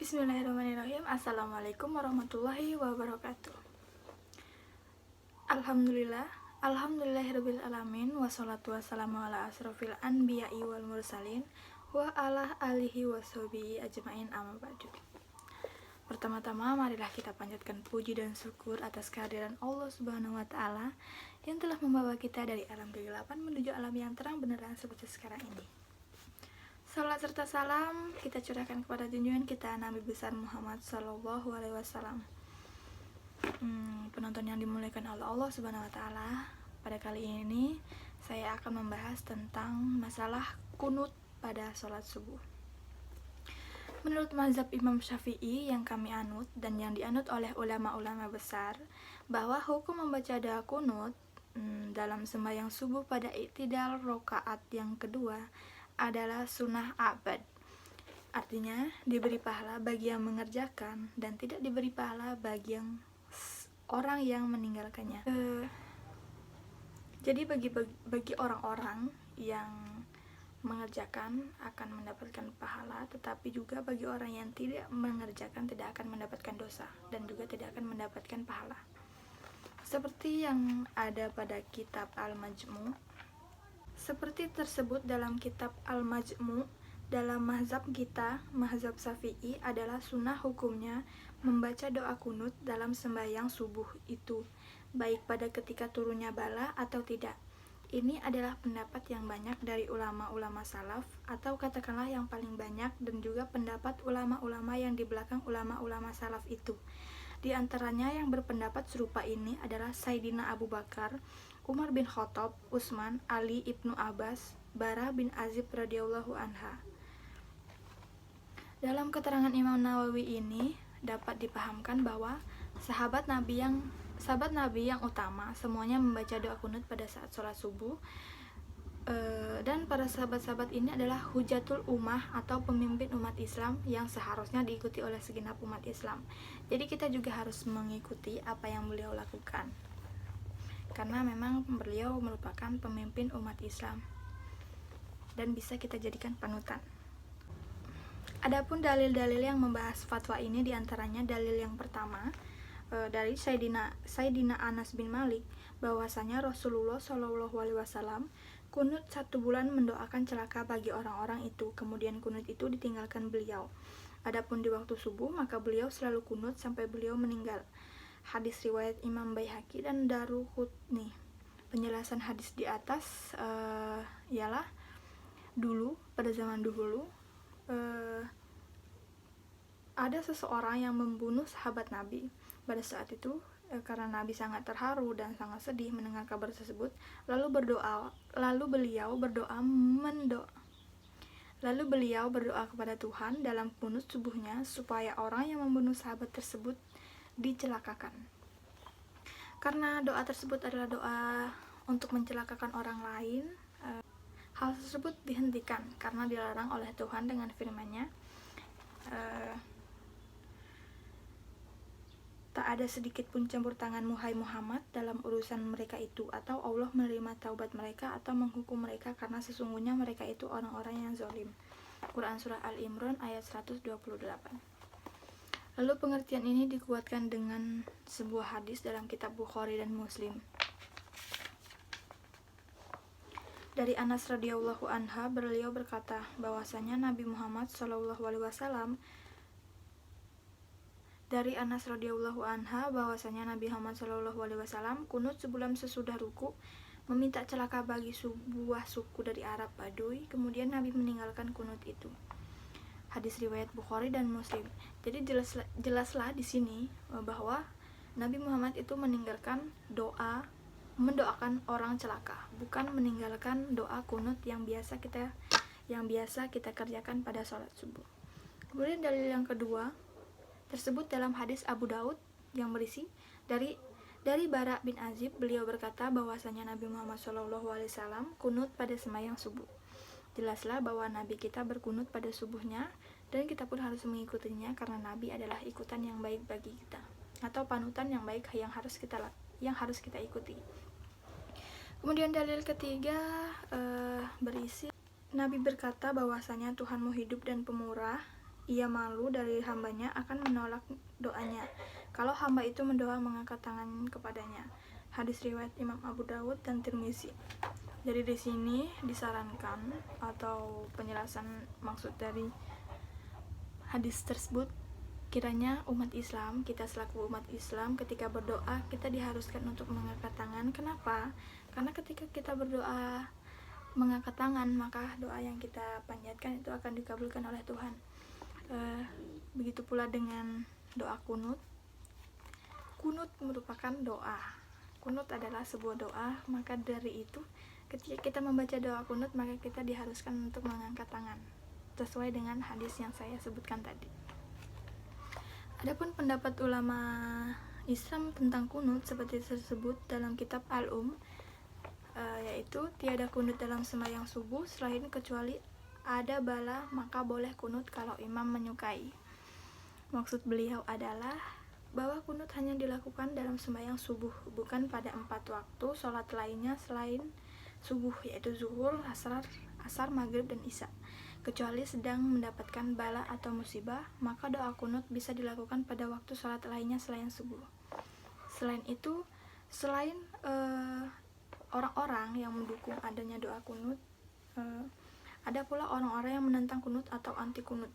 Bismillahirrahmanirrahim. Assalamualaikum warahmatullahi wabarakatuh. Alhamdulillahirabbil alamin, wassalatu wassalamu ala asrofil anbiya'i wal mursalin wa ala alihi washabihi ajmain, amma ba'du. Pertama-tama marilah kita panjatkan puji dan syukur atas kehadiran Allah Subhanahu wa taala yang telah membawa kita dari alam kegelapan menuju alam yang terang beneran seperti sekarang ini. Salat serta salam kita curahkan kepada junjungan kita Nabi besar Muhammad Sallallahu Alaihi Wasallam. Penonton yang dimuliakan oleh Allah Subhanahu Wa Taala, pada kali ini saya akan membahas tentang masalah kunut pada sholat subuh. Menurut mazhab Imam Syafi'i yang kami anut dan yang dianut oleh ulama-ulama besar, bahwa hukum membaca doa kunut dalam sembahyang subuh pada i'tidal rakaat yang kedua adalah sunnah abad. Artinya diberi pahala bagi yang mengerjakan dan tidak diberi pahala bagi yang orang yang meninggalkannya. Jadi bagi orang-orang yang mengerjakan akan mendapatkan pahala, tetapi juga bagi orang yang tidak mengerjakan tidak akan mendapatkan dosa dan juga tidak akan mendapatkan pahala. Seperti yang ada pada kitab Al-Majmu'. Seperti tersebut dalam kitab Al-Majmu', dalam mazhab kita, mazhab Syafi'i, adalah sunnah hukumnya membaca doa kunut dalam sembahyang subuh itu, baik pada ketika turunnya bala atau tidak. Ini adalah pendapat yang banyak dari ulama-ulama salaf, atau katakanlah yang paling banyak, dan juga pendapat ulama-ulama yang di belakang ulama-ulama salaf itu. Di antaranya yang berpendapat serupa ini adalah Sayyidina Abu Bakar, Umar bin Khattab, Utsman, Ali ibnu Abbas, Barah bin Azib radhiyallahu anha. Dalam keterangan Imam Nawawi ini dapat dipahamkan bahwa sahabat Nabi yang utama semuanya membaca doa kunut pada saat sholat subuh, dan para sahabat-sahabat ini adalah hujatul ummah atau pemimpin umat Islam yang seharusnya diikuti oleh segenap umat Islam. Jadi kita juga harus mengikuti apa yang beliau lakukan, karena memang beliau merupakan pemimpin umat Islam dan bisa kita jadikan panutan. Adapun dalil-dalil yang membahas fatwa ini, diantaranya dalil yang pertama dari Sayyidina Anas bin Malik, bahwasanya Rasulullah Shallallahu Alaihi Wasallam kunut 1 bulan mendoakan celaka bagi orang-orang itu, kemudian kunut itu ditinggalkan beliau. Adapun di waktu subuh, maka beliau selalu kunut sampai beliau meninggal. Hadis riwayat Imam Baihaqi dan Daruqutni. Penjelasan hadis di atas ialah dulu, pada zaman dahulu, ada seseorang yang membunuh sahabat Nabi. Pada saat itu karena Nabi sangat terharu dan sangat sedih mendengar kabar tersebut, lalu beliau berdoa kepada Tuhan dalam kunut subuhnya supaya orang yang membunuh sahabat tersebut dicelakakan. Karena doa tersebut adalah doa untuk mencelakakan orang lain, hal tersebut dihentikan karena dilarang oleh Tuhan dengan firman-Nya, tak ada sedikit pun campur tanganmu hai Muhammad dalam urusan mereka itu, atau Allah menerima taubat mereka atau menghukum mereka, karena sesungguhnya mereka itu orang-orang yang zalim. Quran Surah Al-Imran ayat 128. Lalu pengertian ini dikuatkan dengan sebuah hadis dalam kitab Bukhari dan Muslim. Dari Anas radhiyallahu anha, beliau berkata bahwasanya Nabi Muhammad Shallallahu Alaihi Wasallam kunut sebulan sesudah ruku, meminta celaka bagi sebuah suku dari Arab Baduy, kemudian Nabi meninggalkan kunut itu. Hadis riwayat Bukhari dan Muslim. Jadi jelaslah di sini bahwa Nabi Muhammad itu meninggalkan mendoakan orang celaka, bukan meninggalkan doa kunut yang biasa kita kerjakan pada sholat subuh. Kemudian dalil yang kedua tersebut dalam hadis Abu Daud yang berisi dari Bara bin Azib, beliau berkata bahwasanya Nabi Muhammad SAW kunut pada sembahyang subuh. Jelaslah bahwa Nabi kita berkunut pada subuhnya, dan kita pun harus mengikutinya karena Nabi adalah ikutan yang baik bagi kita, atau panutan yang baik yang harus kita ikuti. Kemudian dalil ketiga berisi Nabi berkata bahwasanya Tuhanmu hidup dan pemurah, ia malu dari hambanya akan menolak doanya kalau hamba itu mendoa mengangkat tangan kepadanya. Hadis riwayat Imam Abu Dawud dan Tirmizi. Jadi di sini disarankan atau penjelasan maksud dari hadis tersebut, kiranya umat Islam, kita selaku umat Islam ketika berdoa kita diharuskan untuk mengangkat tangan. Kenapa? Karena ketika kita berdoa mengangkat tangan, maka doa yang kita panjatkan itu akan dikabulkan oleh Tuhan. Begitu pula dengan doa kunut. Kunut merupakan doa. Kunut adalah sebuah doa, maka dari itu ketika kita membaca doa kunut maka kita diharuskan untuk mengangkat tangan sesuai dengan hadis yang saya sebutkan tadi. Adapun pendapat ulama Islam tentang kunut seperti tersebut dalam kitab yaitu tiada kunut dalam sembahyang subuh selain kecuali ada bala maka boleh kunut kalau imam menyukai. Maksud beliau adalah bahwa kunut hanya dilakukan dalam sembahyang subuh, bukan pada 4 waktu sholat lainnya selain subuh, yaitu zuhur, asar, maghrib, dan isya. Kecuali sedang mendapatkan bala atau musibah, maka doa kunut bisa dilakukan pada waktu sholat lainnya selain subuh. Selain itu, selain orang-orang yang mendukung adanya doa kunut, ada pula orang-orang yang menentang kunut atau anti kunut.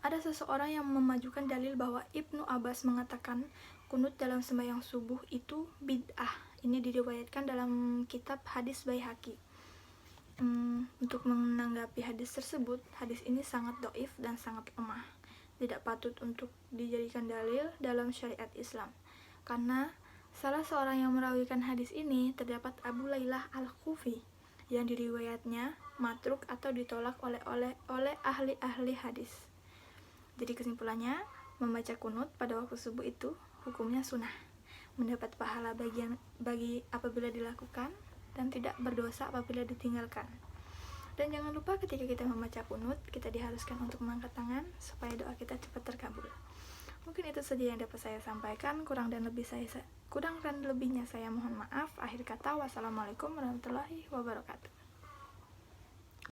Ada seseorang yang memajukan dalil bahwa Ibnu Abbas mengatakan kunut dalam sembahyang subuh itu bid'ah. Ini diriwayatkan dalam kitab hadis Baihaqi. Untuk menanggapi hadis tersebut, hadis ini sangat dhaif dan sangat lemah, tidak patut untuk dijadikan dalil dalam syariat Islam. Karena salah seorang yang merawikan hadis ini terdapat Abu Lailah Al-Kufi yang diriwayatnya matruk atau ditolak oleh ahli-ahli hadis. Jadi kesimpulannya, membaca kunut pada waktu subuh itu hukumnya sunnah, mendapat pahala bagi apabila dilakukan dan tidak berdosa apabila ditinggalkan. Dan jangan lupa ketika kita membaca kunut, kita diharuskan untuk mengangkat tangan supaya doa kita cepat terkabul. Mungkin itu saja yang dapat saya sampaikan. Kurang dan lebihnya saya mohon maaf. Akhir kata, wassalamualaikum warahmatullahi wabarakatuh.